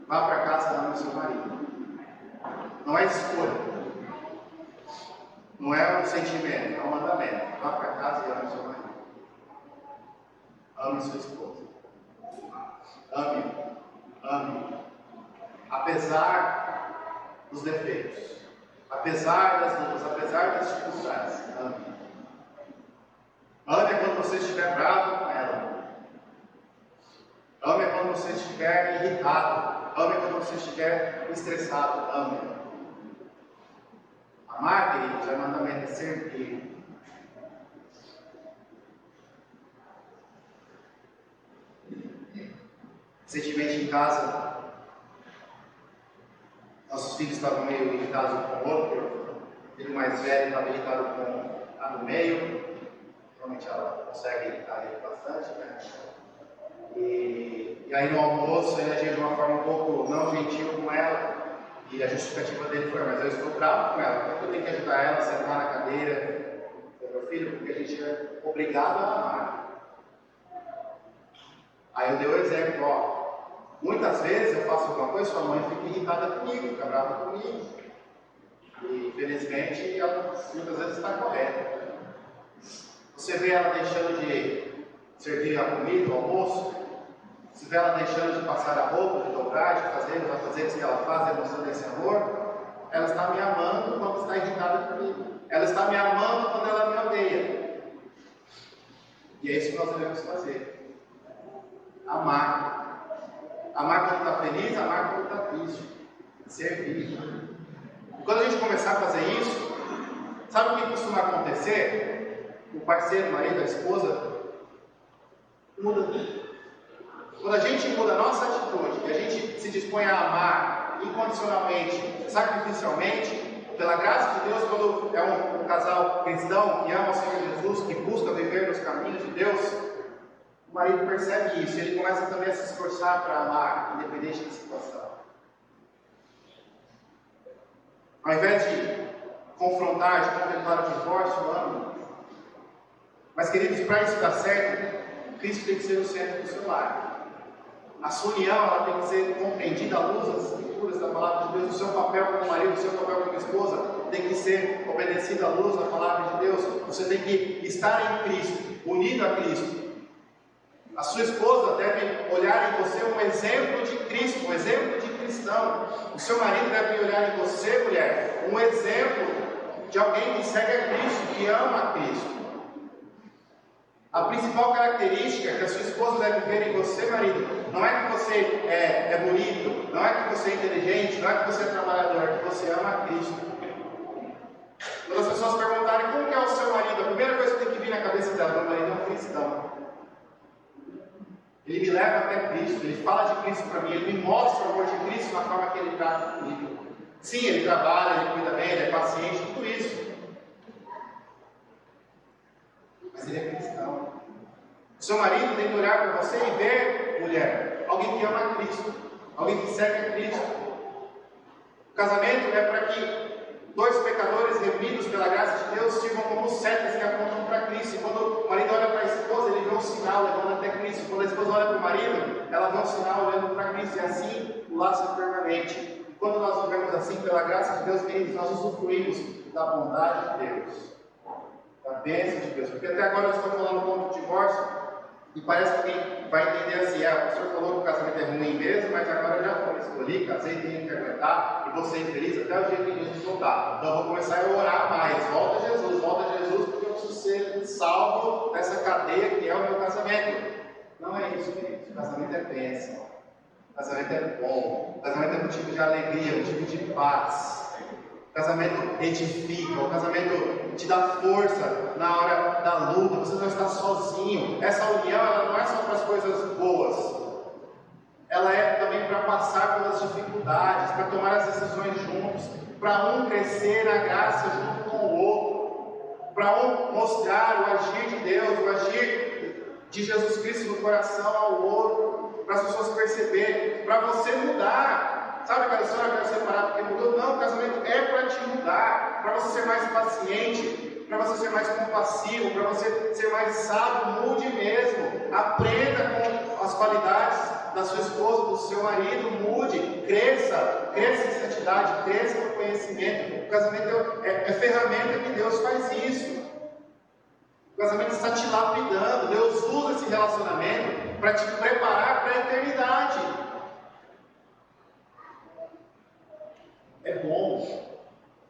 Vá para casa e ame seu marido. Não é escolha. Não é um sentimento, é um mandamento. Vá para casa e ame seu marido. Ame sua esposa. Ame. Ame. Apesar dos defeitos, apesar das lutas, apesar das dificuldades, ame. Ame quando você estiver bravo com ela. Ame quando você estiver irritado. Ame quando você estiver estressado. Ame. Amar, queridos, é mandamento, é servir. Recentemente em casa, nossos filhos estavam meio irritados um com o outro. filho mais velho estava irritado com a do meio, realmente ela consegue irritar ele bastante, né? E aí no almoço ele agiu de uma forma um pouco não gentil com ela, e a justificativa dele foi: mas eu estou bravo com ela, porque eu tenho que ajudar ela a sentar na cadeira. Meu filho, porque a gente é obrigado a amar. Aí eu dei o exemplo: ó, muitas vezes eu faço alguma coisa, sua mãe fica irritada comigo, fica brava comigo. E infelizmente ela muitas vezes está correta. Você vê ela deixando de servir a comida, o almoço, você vê ela deixando de passar a roupa, de dobrar, de fazer os afazeres que ela faz, demonstrando esse amor. Ela está me amando quando está irritada comigo. Ela está me amando quando ela me odeia. E é isso que nós devemos fazer: amar. Amar quando está feliz, amar quando está triste. Servir. E quando a gente começar a fazer isso, sabe o que costuma acontecer? O parceiro, o marido, a esposa muda tudo. Quando a gente muda a nossa atitude, e a gente se dispõe a amar incondicionalmente, sacrificialmente, pela graça de Deus, quando é um casal cristão que ama o Senhor Jesus, que busca viver nos caminhos de Deus, o marido percebe isso, ele começa também a se esforçar para amar, independente da situação. Ao invés de confrontar, de contemplar o divórcio, ama. Mas, queridos, para isso dar certo, Cristo tem que ser o centro do seu lar. A sua união, ela tem que ser compreendida à luz das escrituras, da palavra de Deus. O seu papel como marido, o seu papel como esposa tem que ser obedecido à luz da palavra de Deus. Você tem que estar em Cristo, unido a Cristo. A sua esposa deve olhar em você um exemplo de Cristo, um exemplo de cristão. O seu marido deve olhar em você, mulher, um exemplo de alguém que segue a Cristo, que ama a Cristo. A principal característica que a sua esposa deve ver em você, marido, não é que você é bonito, não é que você é inteligente, não é que você é trabalhador, é que você ama a Cristo. Quando as pessoas perguntarem como que é o seu marido, a primeira coisa que tem que vir na cabeça dela: meu marido é um cristão. Ele me leva até Cristo, ele fala de Cristo para mim, ele me mostra o amor de Cristo na forma que ele trata comigo. Sim, ele trabalha, ele cuida bem, ele é paciente, tudo isso. Mas ele é cristão. O seu marido tem que olhar para você e ver, mulher, alguém que ama a Cristo, alguém que segue a Cristo. O casamento é para que dois pecadores reunidos pela graça de Deus sirvam como setas que apontam para Cristo. E quando o marido olha para a esposa, ele vê um sinal levando até Cristo. Quando a esposa olha para o marido, ela vê um sinal olhando para Cristo. E assim o laço é permanente. E quando nós vivemos assim, pela graça de Deus, queridos, nós usufruímos da bondade de Deus, da bênção de Deus. Porque até agora eu estou falando contra o divórcio, e parece que alguém vai entender assim: o senhor falou que o casamento é ruim mesmo, mas agora eu já fui, escolhi, casei, tenho que aguentar, e vou ser infeliz até o dia que Jesus voltar. Então eu vou começar a orar mais: volta Jesus, porque eu preciso ser salvo dessa cadeia que é o meu casamento. Não é isso, queridos. O casamento é bênção, o casamento é bom, o casamento é motivo de alegria, motivo de paz. O casamento edifica, o casamento te dá força na hora da luta, você não está sozinho. Essa união, ela não é só para as coisas boas, ela é também para passar pelas dificuldades, para tomar as decisões juntos, para um crescer na graça junto com o outro, para um mostrar o agir de Deus, o agir de Jesus Cristo no coração ao outro, para as pessoas perceberem, para você mudar. Sabe aquela história que eu quero separar porque mudou? Não, o casamento é para te mudar, para você ser mais paciente, para você ser mais compassivo, para você ser mais sábio. Mude mesmo, aprenda com as qualidades da sua esposa, do seu marido, mude, cresça em santidade, cresça no conhecimento. O casamento é ferramenta que Deus faz isso. O casamento está te lapidando. Deus usa esse relacionamento para te preparar para a eternidade. É bom.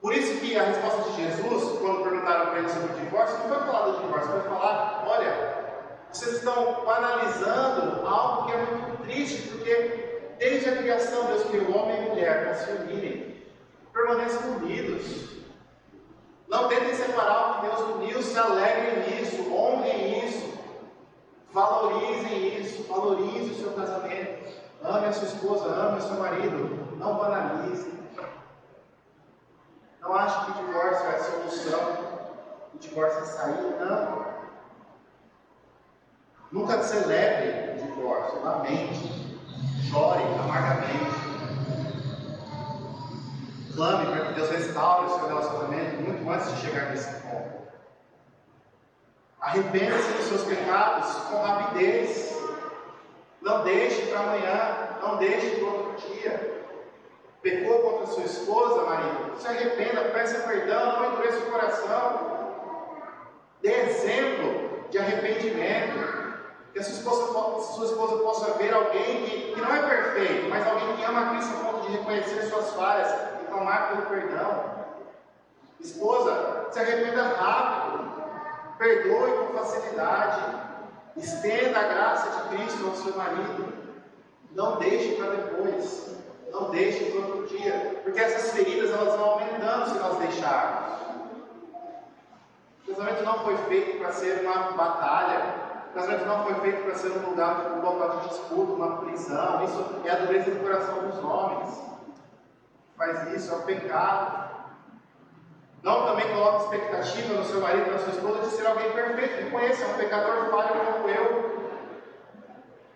Por isso que a resposta de Jesus, quando perguntaram para ele sobre o divórcio, não foi falar do divórcio, foi falar: olha, vocês estão banalizando algo que é muito triste, porque desde a criação Deus criou homem e mulher para se unirem. Permaneçam unidos. Não tentem separar o que Deus uniu, se alegrem nisso, honrem isso, valorizem isso, valorize o seu casamento. Ame a sua esposa, ame o seu marido, não banalize. Não ache que o divórcio é a solução, o divórcio é a saída, não. Nunca celebre o divórcio, lamente, chore amargamente. Clame para que Deus restaure o seu relacionamento muito antes de chegar nesse ponto. Arrependa-se dos seus pecados com rapidez. Não deixe para amanhã, não deixe para outro dia. Pecou contra sua esposa, marido? Se arrependa, peça perdão, não endureça o coração. Dê exemplo de arrependimento. Que a sua esposa possa ver alguém que não é perfeito, mas alguém que ama a Cristo a ponto de reconhecer suas falhas e clamar pelo perdão. Esposa, se arrependa rápido. Perdoe com facilidade. Estenda a graça de Cristo ao seu marido. Não deixe para depois. Não deixe para outro dia. Porque essas feridas elas vão aumentando se nós deixarmos. O casamento não foi feito para ser uma batalha. O casamento não foi feito para ser um local de disputa, uma prisão. Isso é a dureza do coração dos homens. Faz isso, é um pecado. Não também coloque expectativa no seu marido, na sua esposa, de ser alguém perfeito. Reconheça, é um pecador falho como eu.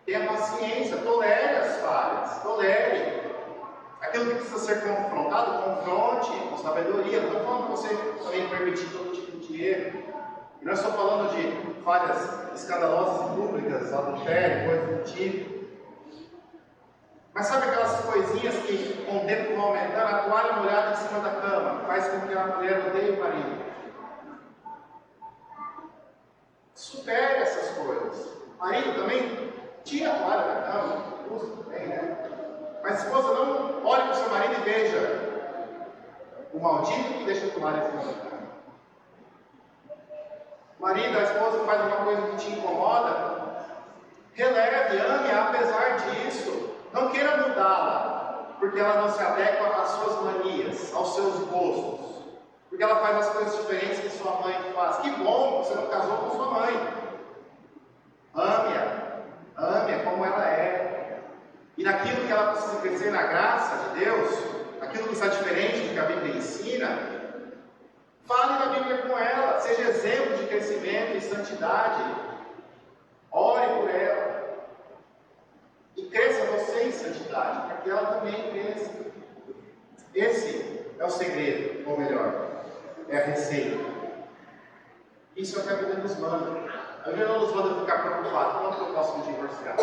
Tenha paciência, tolere as falhas, tolere. Aquilo que precisa ser confrontado, confronte com sabedoria. Não estou falando que você também permitir todo tipo de erro. E não estou falando de falhas escandalosas e públicas, adultério, coisas do tipo. Mas sabe aquelas coisinhas que com o tempo vão aumentando? A toalha molhada em cima da cama faz com que a mulher odeie o marido. Supere essas coisas. O marido também tira a toalha da cama, usa também, né? Mas esposa, não olhe para o seu marido e veja o maldito que deixa a toalha em cima da cama. O marido, a esposa faz uma coisa que te incomoda, releve, ame-a apesar disso. Não queira mudá-la, porque ela não se adequa às suas manias, aos seus gostos. Porque ela faz as coisas diferentes que sua mãe faz. Que bom, você não casou com sua mãe. Ame-a como ela é. E naquilo que ela precisa crescer na graça de Deus, aquilo que está diferente do que a Bíblia ensina, fale da Bíblia com ela, seja exemplo de crescimento e santidade. Ore por ela. E cresça você em santidade, para que ela também cresça. Esse é o segredo, ou melhor, é a receita. Isso é o que a Bíblia nos manda. A Bíblia não nos manda ficar preocupado, quando eu posso me divorciar?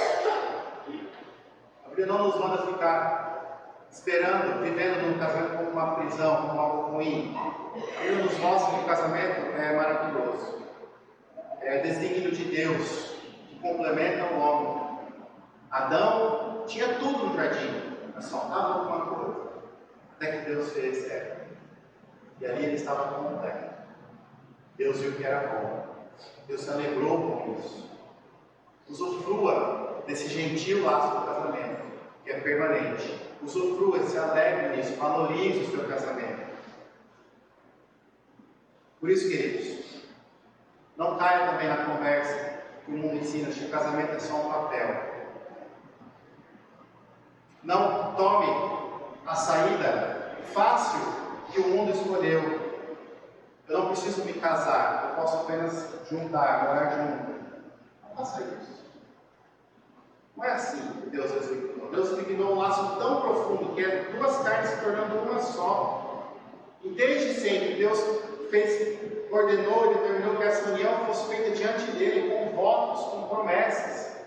A Bíblia não nos manda ficar esperando, vivendo num casamento como uma prisão, como algo ruim. A Bíblia nos mostra que o casamento é maravilhoso. É desígnio de Deus, que complementa o homem. Adão tinha tudo no jardim, mas faltava alguma coisa. Até que Deus fez Eva. E ali ele estava completo. Deus viu que era bom. Deus se alegrou com isso. Usufrua desse gentil laço do casamento, que é permanente. Usufrua, se alegre nisso, valorize o seu casamento. Por isso, queridos, não caia também na conversa que o mundo ensina de que o casamento é só um papel. Não tome a saída fácil que o mundo escolheu. Eu não preciso me casar, eu posso apenas juntar, morar junto. Não faça isso. Não é assim que Deus designou. Deus designou um laço tão profundo que é duas carnes se tornando uma só. E desde sempre Deus ordenou e determinou que essa união fosse feita diante dele, com votos, com promessas.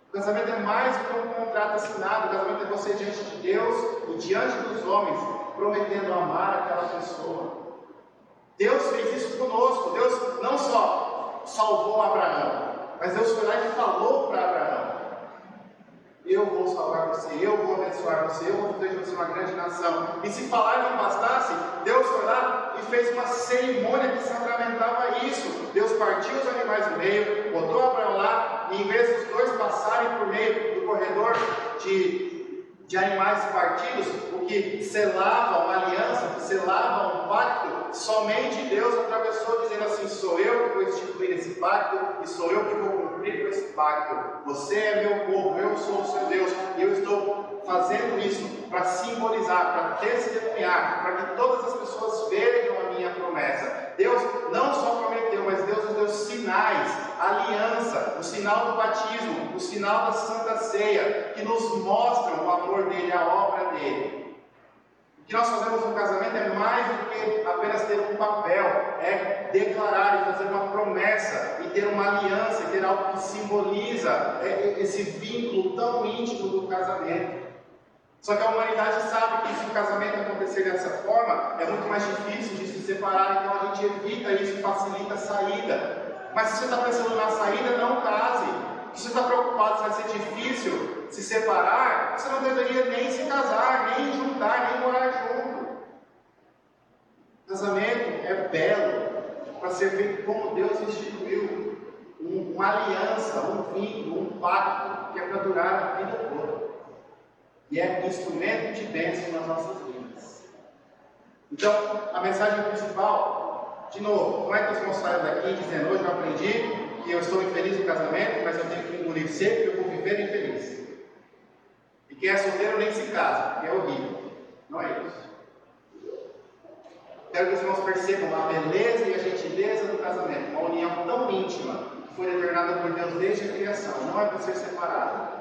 O casamento é mais do que um contrato assinado. O casamento é você diante de Deus e diante dos homens, prometendo amar aquela pessoa. Deus fez isso conosco. Deus não só salvou Abraão, mas Deus foi lá e falou para Abraão: eu vou salvar você, eu vou abençoar você, eu vou fazer de você uma grande nação. E se falar não bastasse, Deus foi lá e fez uma cerimônia que sacramentava isso. Deus partiu os animais do meio, botou Abraão lá, e em vez dos dois passarem por meio do corredor de animais partidos, o que selava uma aliança, o que selava um pacto, somente Deus atravessou, dizendo assim: sou eu que vou instituir esse pacto e sou eu que vou cumprir com esse pacto. Você é meu povo, eu sou o seu Deus, e eu estou fazendo isso para simbolizar, para testemunhar, para que todas as pessoas pessoas vejam a minha promessa. Deus não só prometeu, mas Deus nos deu sinais, aliança, o sinal do batismo, o sinal da Santa Ceia, que nos mostram o amor dele, a obra dele. O que nós fazemos no casamento é mais do que apenas ter um papel, é declarar e fazer uma promessa, e ter uma aliança, e ter algo que simboliza esse vínculo tão íntimo do casamento. Só que a humanidade sabe que se o casamento acontecer dessa forma, é muito mais difícil de se separar, então a gente evita isso e facilita a saída. Mas se você está pensando na saída, não case. Se você está preocupado se vai ser difícil se separar, você não deveria nem se casar, nem juntar, nem morar junto. O casamento é belo para ser feito como Deus instituiu. Uma aliança, um vínculo, um pacto que é para durar a vida toda. E é instrumento de bênção nas nossas vidas. Então, a mensagem principal, de novo, não é que os irmãos saiam daqui dizendo: hoje eu aprendi que eu estou infeliz no casamento, mas eu tenho que engolir seco e eu vou viver infeliz. E quem é solteiro nem se casa, que é horrível. Não é isso. Quero que os irmãos percebam a beleza e a gentileza do casamento, uma união tão íntima, que foi determinada por Deus desde a criação, não é para ser separado.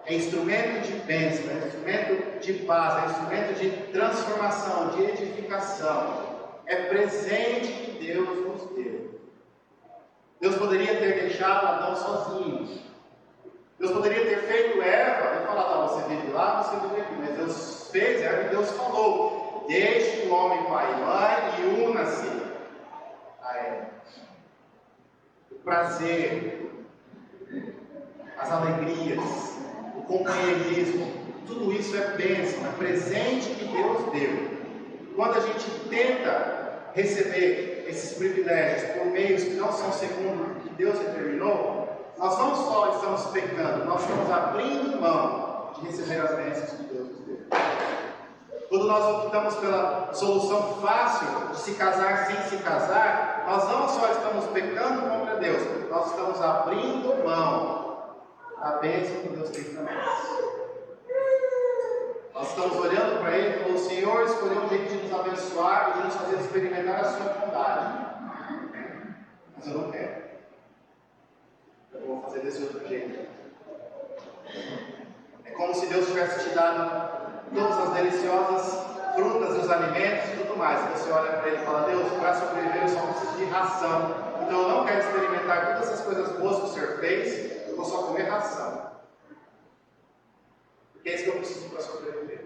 É instrumento de bênção, é instrumento de paz, é instrumento de transformação, de edificação. É presente que Deus nos deu. Deus poderia ter deixado Adão sozinho. Deus poderia ter feito Eva e falado: ah, você vive lá, você vive aqui. Mas Deus fez Eva e Deus falou: deixe o homem pai e mãe e una-se a Eva. O prazer, as alegrias, o companheirismo, tudo isso é bênção, é presente que Deus deu. Quando a gente tenta receber esses privilégios por meios que não são segundo o que Deus determinou, nós não só estamos pecando, nós estamos abrindo mão de receber as bênçãos que Deus nos deu. Quando nós optamos pela solução fácil de se casar sem se casar, nós não só estamos pecando contra Deus, nós estamos abrindo mão a bênção que Deus tem para nós. Nós estamos olhando para Ele e falando: o Senhor escolheu um jeito de nos abençoar e de nos fazer experimentar a sua bondade. Mas eu não quero. Eu vou fazer desse outro jeito. É como se Deus tivesse te dado todas as deliciosas frutas e os alimentos e tudo mais. Você olha para Ele e fala: Deus, para sobreviver eu só preciso de ração. Então eu não quero experimentar todas essas coisas boas que o Senhor fez. Eu vou só comer ração. Porque é isso que eu preciso para sobreviver.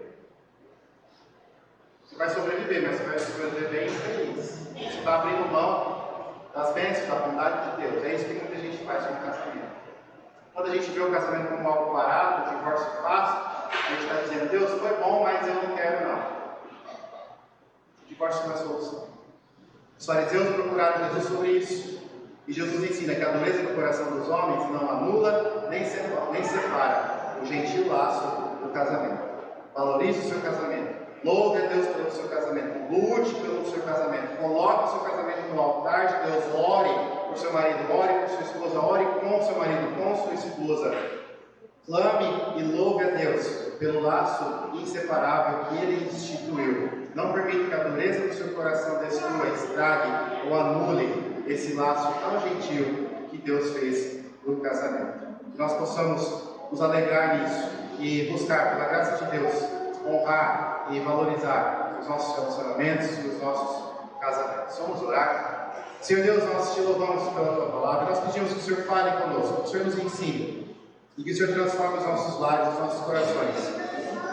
Você vai sobreviver, mas você vai sobreviver bem infeliz. Você está abrindo mão das bênçãos, da bondade de Deus. É isso que muita gente faz no casamento. Quando a gente vê o casamento como algo barato, divórcio fácil, a gente está dizendo: Deus, foi bom, mas eu não quero não. O divórcio não é solução. Os fariseus procuraram Jesus sobre isso. E Jesus ensina que a dureza do coração dos homens não anula nem separa o gentil laço do casamento. Valorize o seu casamento. Louve a Deus pelo seu casamento. Lute pelo seu casamento. Coloque o seu casamento no altar de Deus. Ore por seu marido, ore por sua esposa, ore com o seu marido, com sua esposa. Clame e louve a Deus pelo laço inseparável que Ele instituiu. Não permita que a dureza do seu coração destrua, estrague ou anule esse laço tão gentil que Deus fez no casamento. Que nós possamos nos alegrar nisso e buscar, pela graça de Deus, honrar e valorizar os nossos relacionamentos e os nossos casamentos. Vamos orar. Senhor Deus, nós te louvamos pela Tua palavra. Nós pedimos que o Senhor fale conosco, que o Senhor nos ensine e que o Senhor transforme os nossos lares, os nossos corações.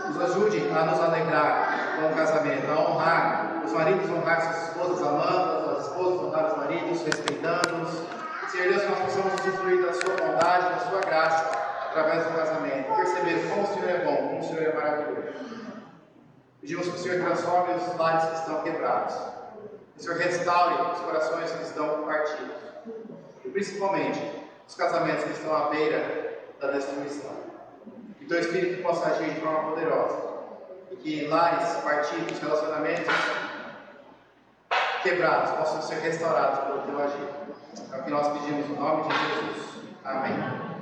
Nos ajude a nos alegrar com o casamento, a honrar os maridos, honrar suas esposas, amando as esposas, honrar os maridos, respeitando-os. Senhor Deus, que nós possamos usufruir da Sua bondade, da Sua graça, através do casamento, perceber como o Senhor é bom, como o Senhor é maravilhoso. Pedimos que o Senhor transforme os lares que estão quebrados, que o Senhor restaure os corações que estão partidos, e principalmente os casamentos que estão à beira da destruição. Que o Teu Espírito possa agir de forma poderosa, e que lares partidos, relacionamentos quebrados possam ser restaurados pelo Teu agir. É o que nós pedimos no nome de Jesus. Amém.